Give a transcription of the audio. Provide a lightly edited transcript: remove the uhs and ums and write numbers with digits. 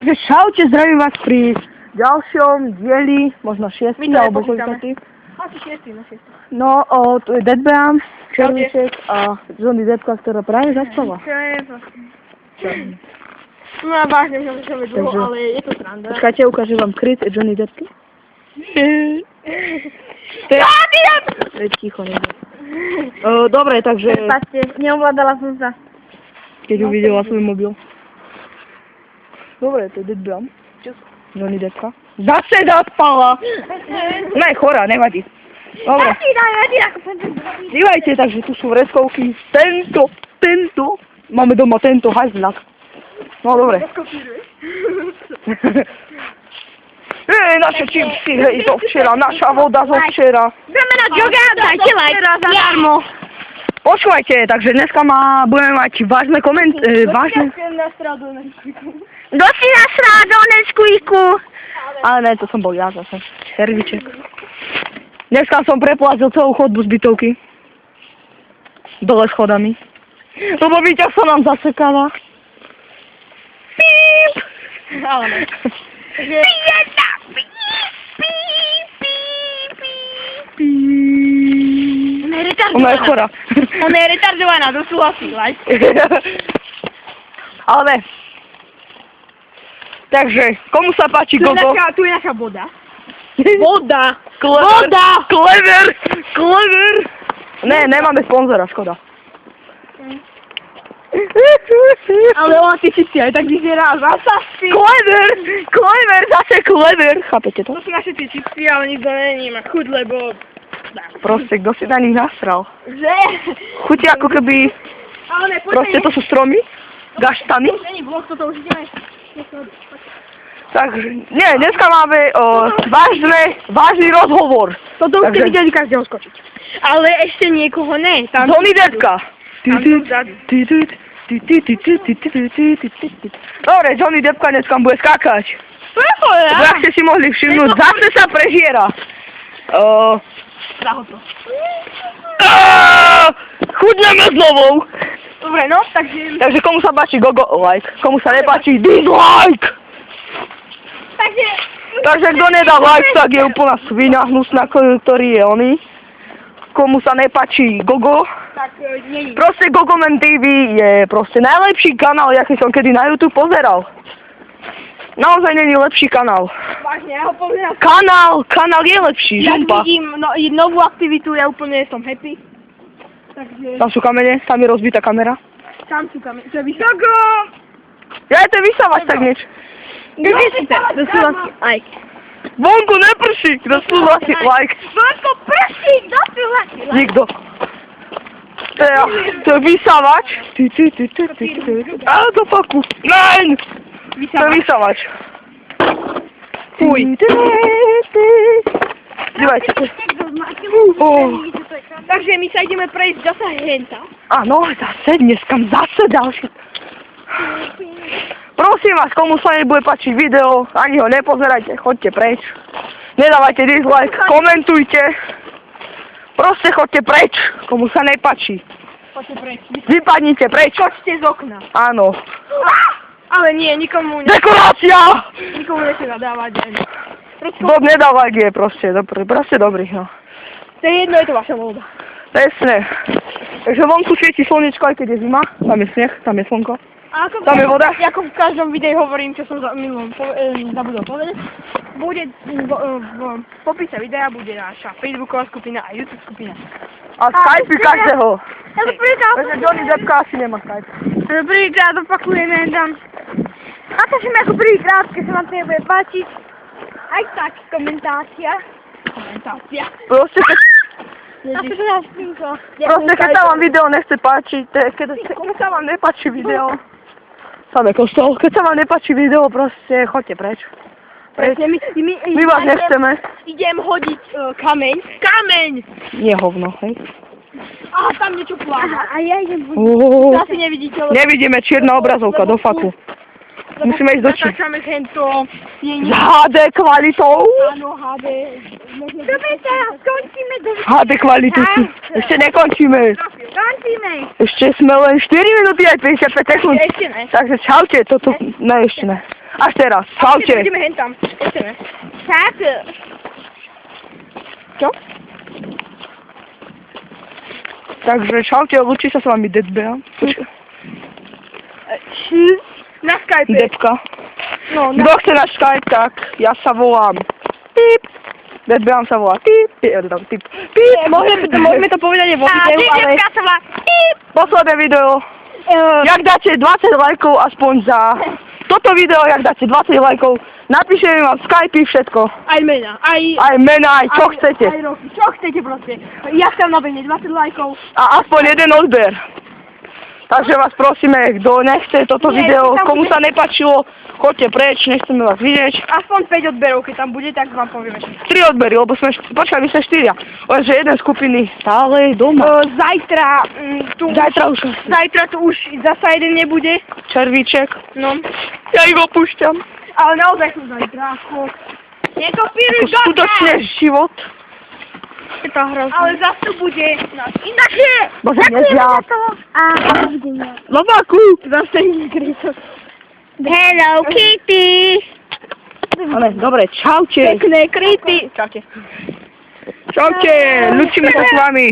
Čaute, zdravím vás pri ďalšom dieli, možno 6. alebo koľkatý. Asi 6. No, tu je Deadbam, Červíček a Johnny Deppka, ktorá práve zaspala. Čo je vlastne? No a vážne, že môžeme dlho, Takže- ale je to sranda. Počkajte, ukážem vám kryt Johnny Deppky. Ticho, nejde. Dobre, takže Prepačte, neovládala som sa. keď uvidela svoj mobil. Dobre, to je Deadbam. Johnny Deppka. Zase zaspala! Ona je chorá, nevadí. Dobre. Dívajte, takže tu sú vreskovky. Tento. Máme doma tento hajzlak. No dobre. Naše čipsy, hej, zo včera. Naša voda zo včera. Ideme na joga, dajte like. Zadarmo. Počúvajte, takže dneska budeme mať vážne vážne... Kto si nasral do Nesqueaku? Ale ne, to som bol ja zase. Červíček. Dneska som preplazil celú chodbu z bytovky. Dole schodami. Lebo výťah sa nám zasekáva. Píp! Ale ne. Ona je chorá. Ona je retardovaná, to súhlasí, like. Ale ne. Takže, komu sa páči Gogo? Tu je naša voda. Voda! Clever! Ne, nemáme sponzora, škoda. Ale ona ty si aj tak vyzerá zase. Clever, zase clever. Chápete to? To sú naše tie čipsy, ale nikto není má chuť, lebo... Proste, kto si na nich nasral? Že? Chuti ako keby, Ale ne, proste to sú stromy, gaštany. není vlog, toto už ideme. Takže, nie, dneska máme vážny rozhovor. Toto už ste Takže- videli každého skočiť. Ale ešte niekoho ne. Tam Johnny Deppka. Tam sú vzadu. Dobre, Johnny Deppka dneska bude skákať. Prečo Lebo jak ste si mohli všimnúť, zase sa prežiera. Zahoto. Chudneme znovu. Dobre, no, takže... Takže komu sa páči Gogo, like. Komu sa nepáči, dislike. Takže kto nedá like, tak je úplná svinia hnusná, ktorý je oný. Komu sa nepáči Gogo. Tak nie. Proste Gogoman TV je proste najlepší kanál, aký som kedy na YouTube pozeral. Naozaj není lepší kanál. Vážne, ja ho pozerám. Kanál je lepší, Ja žumpa. vidím novú aktivitu, ja úplne som happy. Takže... Tam sú kamene, tam je rozbitá kamera. Tam sú kamene. To je vysoko. Ja je to vysávač tak nič. Kde si to? To sú vlastne like. Vonku neprší, kto súhlasí, like. Vonko prší, kto sú vlastne like? Nikto. To je vysávač. Ale do faku. Nein! To je vysávač. Fuj. Dívajte. Takže my sa ideme prejsť zase henta. Áno, zase ďalší. Prosím vás, komu sa nebude páčiť video, ani ho nepozerajte, choďte preč. Nedávajte dislike, komentujte. Proste choďte preč, komu sa nepáči. Poďte preč. Vypadnite preč. Skočte z okna. Áno. Ale nie, nikomu Dekorácia! nechce nadávať. Bob nedávaj je proste dobrý, no. To je jedno, je to vaša voľba. Presne. Takže vonku svieti slnečko, aj keď je zima. Tam je sneh, tam je slnko. A ako Tam je voda? Ako v každom videu hovorím, čo som minulom zabudol povedať, bude v popise videa bude naša Facebooková skupina a YouTube skupina. A Skype každého. Ja to prvýkrát Takže Johnny Deppka asi nemá Skype. prvýkrát opakujeme tam. A to si mi ako prvýkrát, keď sa vám to nebude páčiť. Aj tak, komentácia. Proste, Proste, keď sa vám video nechce páčiť, keď sa vám nepáči video, samé kostol, keď sa vám nepáči video, proste choďte preč. Presne, My vás nechceme. Idem hodiť kameň. Kameň! Nie hovno, hej. Aha, tam niečo pláva. A ja idem hodiť. To asi nevidíte, lebo... Nevidíme, čierna obrazovka, do faku. Musíme ísť do či. Natáčame hento. S HD kvalitou. Áno, HD. Dobre, teraz skončíme. HD kvalitu. Ešte nekončíme. Končíme. Ešte sme len 4 minúty aj 55 sekúnd. Ešte ne. Takže čaute, toto, ne ešte ne. Až teraz. Čaute. Ideme hen tam. Chceme. Tak. Čo? Takže čaute, ľúči sa s vami Deadbear. Na Skype. Debka. No, Kto chce na Skype, tak ja sa volám Pip. Deadbear sa volá Pip. Pip. Pip. Môžeme to povedať aj vo videu, ale... Posledné video. Jak dáte 20 lajkov aspoň za toto video, jak dáte 20 lajkov, napíšeme vám Skype všetko. Aj mena, Aj mena, aj čo chcete. Aj roky, čo chcete proste. Ja chcem nabehne 20 lajkov. A aspoň jeden odber. Takže vás prosíme, kto nechce toto Nie, video, tam komu bude- sa nepačilo, choďte preč, nechceme vás vidieť. Aspoň 5 odberov, keď tam bude, tak vám povieme. 3 odbery, lebo sme, počkaj, my sme 4. Lenže jeden skupiny stále je doma. Zajtra, Zajtra tu už zasa jeden nebude. Červíček. No. Ja ich opúšťam. Ale naozaj sú zajtra. Nekopíruj Ako skutočne život. Je to hrozné. Ale zase tu bude inakšie. Bože, nezjab. A Lováku. Zase nekryto. Hello Kitty. Ale, dobre, čaute. Pekné kryty. Čaute. Čaute, ľúčime sa s vami.